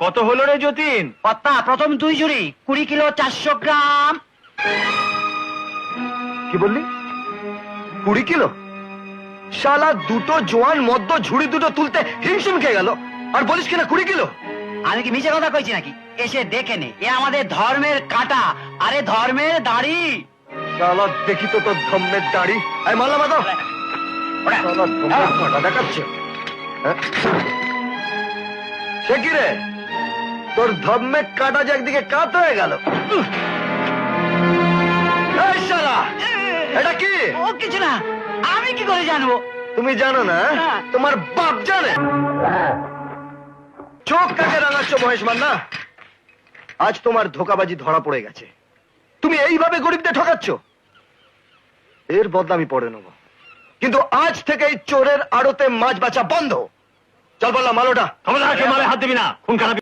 কত হলো রে যতীন? কর্তা, প্রথম 2 ঝুড়ি 20 কিলো 400 গ্রাম। কি বললি? 20 কিলো? শালা দুটো জোয়ান মদ্য ঝুড়ি দুটো তুলতে হিমশিম খেয়ে গেল, আর বলিস কিনা 20 কিলো? আমি কি মিছে কথা কইছি নাকি? এসে দেখে নে, এ আমাদের ধর্মের কাটা, আরে ধর্মের দাড়ি। শালা দেখি তো তোর ধম্মের দাড়ি। এই মাল্লা বাঁধো। শালা ধম্মের কাঁটা দেখাচ্ছে। হ্যাঁ? সে কি রে, তোর ধম্মের কাঁটা যে একদিকে কাত হয়ে গেল। এই শালা, এটা কি? ও কিছু না, আমি কি করে জানবো? তুমি জানো না? হ্যাঁ। তোমার বাপ জানে? চোখ কাকে রাঙাচ্ছ মহেশ মান্না? আজ তোমার ধোকাবাজি ধরা পড়ে গেছে। তুমি এইভাবে গরিবদের ঠকাচ্ছ। এর বদলা আমি পড়ে নেব, কিন্তু আজ থেকে এই চোরের আড়তে মাছ বেচা বন্ধ। চল বললাম, মালোটা। খবরদার, কেউ মালে হাত দিবি না, খুন খারাপি।